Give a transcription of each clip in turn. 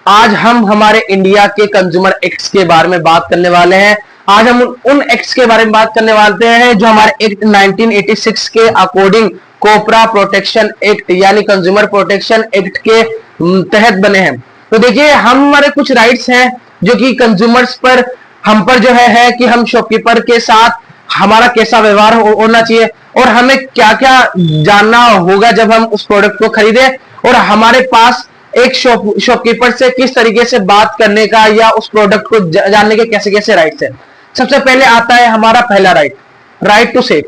आज हम हमारे इंडिया के कंज्यूमर एक्ट्स के बारे में बात करने वाले हैं। आज हम उन एक्ट्स के बारे में बात करने वाले हैं जो हमारे एक्ट 1986 के अकॉर्डिंग कोपरा प्रोटेक्शन एक्ट यानी कंज्यूमर प्रोटेक्शन एक्ट के तहत बने हैं। तो देखिए, हमारे कुछ राइट्स हैं जो कि कंज्यूमर्स पर हम पर जो है कि हम शॉपकीपर के साथ हमारा कैसा व्यवहार होना चाहिए और हमें क्या क्या जानना होगा जब हम उस प्रोडक्ट को खरीदे, और हमारे पास एक शॉपकीपर से किस तरीके से बात करने का या उस प्रोडक्ट को जानने के कैसे कैसे राइट्स हैं। सबसे पहले आता है हमारा पहला राइट, राइट टू सेव।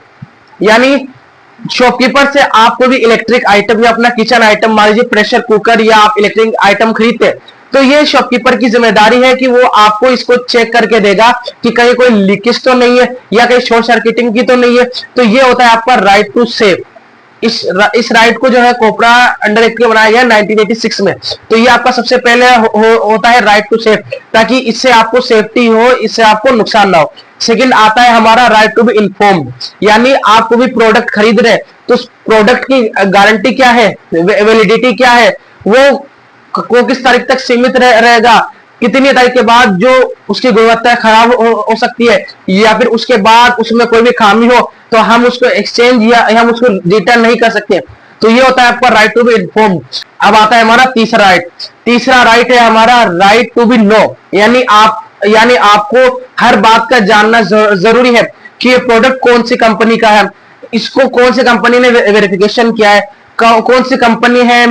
यानी शॉपकीपर से आप कोई भी इलेक्ट्रिक आइटम या अपना किचन आइटम, मान लीजिए प्रेशर कुकर या आप इलेक्ट्रिक आइटम खरीदते, तो ये शॉपकीपर की जिम्मेदारी है कि वो आपको इसको चेक करके देगा कि कहीं कोई लीकेज तो नहीं है या कहीं शॉर्ट सर्किटिंग की तो नहीं है। तो ये होता है आपका राइट टू सेव। इस राइट को जो है कोपरा अंडर एक्ट के बनाया गया 1986 में। तो ये आपका सबसे पहले होता है राइट टू सेव, ताकि इससे आपको सेफ्टी हो, इससे आपको नुकसान ना हो। सेकंड आता है हमारा राइट टू बी इन्फॉर्म्ड। यानी आप कोई भी प्रोडक्ट खरीद रहे तो उस प्रोडक्ट की गारंटी क्या है, वैलिडिटी क्या है, वो किस तारीख तक सीमित रहेगा, कितनी तारीख के बाद जो उसकी गुणवत्ता खराब हो सकती है, या फिर उसके बाद उसमें कोई भी खामी हो तो हम उसको एक्सचेंज या हम उसको रिटर्न नहीं कर सकते। तो ये होता है आपका राइट टू बी इन्फॉर्म्ड। अब आता है हमारा तीसरा राइट। तीसरा राइट है हमारा राइट टू बी नो। यानी आपको हर बात का जानना जरूरी है कि ये प्रोडक्ट कौन सी कंपनी का है, इसको कौन सी कंपनी ने वेरिफिकेशन किया है, कौन सी कंपनी है,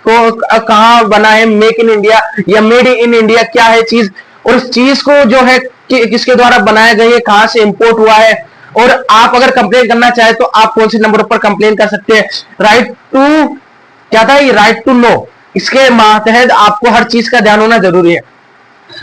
कहां बना है, मेक इन इंडिया या मेड इन इंडिया क्या है चीज, और इस चीज को जो है किसके द्वारा बनाया गया है, कहां से इंपोर्ट हुआ है, और आप अगर कंप्लेन करना चाहे तो आप कौन से नंबर पर कंप्लेन कर सकते हैं। राइट टू क्या था ये, राइट टू नो। इसके तहत आपको हर चीज का ध्यान होना जरूरी है।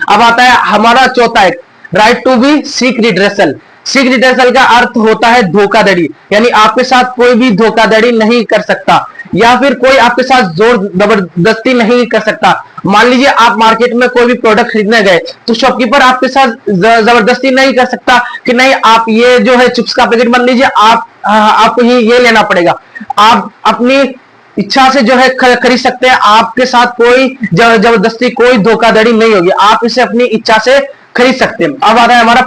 अब आता है हमारा चौथा एक, right to be seek redressal. Seek redressal का अर्थ होता है धोखाधड़ी। यानी आपके साथ कोई भी धोखाधड़ी नहीं कर सकता या फिर कोई आपके साथ जोर जबरदस्ती नहीं कर सकता। मान लीजिए आप मार्केट में कोई भी प्रोडक्ट खरीदने गए तो शॉपकीपर आपके साथ जबरदस्ती नहीं कर सकता कि नहीं आप ये जो है चिप्स का पैकेट मान लीजिए, आपको ये लेना पड़ेगा। आप अपनी इच्छा से जो है खरीद सकते हैं, आपके साथ कोई जबरदस्ती कोई धोखाधड़ी नहीं होगी, आप इसे अपनी इच्छा से खरीद सकते हैं। अब आता है हमारा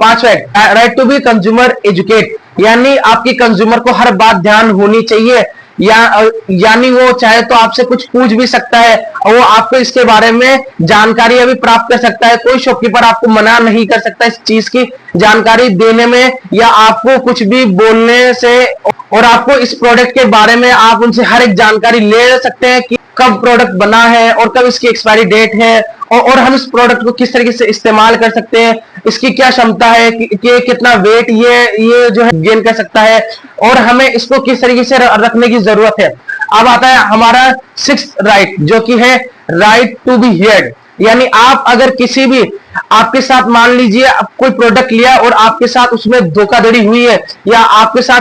पांचवा act, right to be consumer educate. यानी आपकी कंज्यूमर को हर बात ध्यान होनी चाहिए, यानी वो चाहे तो आपसे कुछ पूछ भी सकता है और वो आपको इसके बारे में जानकारी अभी प्राप्त कर सकता है। कोई शॉपकीपर आपको मना नहीं कर सकता इस चीज की जानकारी देने में या आपको कुछ भी बोलने से, और आपको इस प्रोडक्ट के बारे में आप उनसे हर एक जानकारी ले सकते हैं कि कब प्रोडक्ट बना है और कब इसकी एक्सपायरी डेट है, और हम इस प्रोडक्ट को किस तरीके से इस्तेमाल कर सकते हैं, इसकी क्या क्षमता है कि कितना वेट ये जो है गेन कर सकता है, और हमें इसको किस तरीके से रखने की जरूरत है। अब आता है हमारा सिक्स्थ राइट, जो कि है राइट टू बी हियर्ड। यानी आप अगर किसी भी आपके साथ मान लीजिए कोई प्रोडक्ट लिया और आपके साथ उसमें धोखाधड़ी हुई है या आपके साथ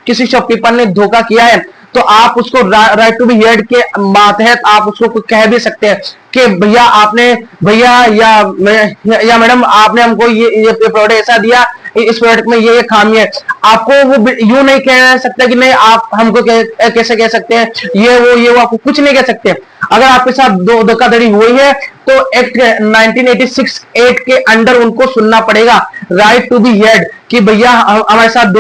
किसी शॉपकीपर ने धोखा किया है, तो आप उसको राइट टू बी हियर्ड के मातहत आप उसको कह भी सकते हैं कि भैया या मैडम आपने हमको ये प्रोडक्ट ऐसा दिया, इस प्रोडक्ट में ये खामी है। आपको वो यूं नहीं कह सकता कि नहीं आप हमको कैसे कह सकते हैं ये वो आपको कुछ नहीं कह सकते। अगर आपके साथ धोखाधड़ी हुई है तो एक्ट 1986 एक्ट के अंडर उनको सुनना पड़ेगा राइट टू बी हियर्ड कि भैया हमारे साथ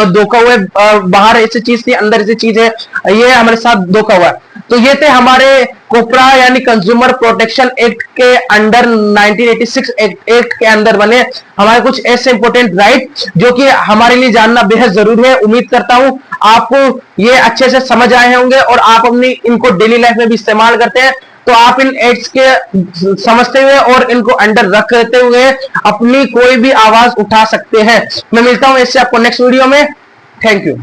धोखा हुआ है, बाहर ऐसी चीज थी अंदर ऐसी चीज है, ये हमारे साथ धोखा हुआ है। तो ये थे हमारे कोपरा यानी कंज्यूमर प्रोटेक्शन एक्ट के अंडर 1986 एक्ट के अंदर बने हमारे कुछ ऐसे इंपॉर्टेंट राइट जो कि हमारे लिए जानना बेहद जरूरी है। उम्मीद करता हूं आपको ये अच्छे से समझ आए होंगे और आप अपनी इनको डेली लाइफ में भी इस्तेमाल करते हैं, तो आप इन एक्ट्स के समझते हुए और इनको अंडर रखते हुए अपनी कोई भी आवाज उठा सकते हैं। मैं मिलता हूं इससे आपको नेक्स्ट वीडियो में। Thank you.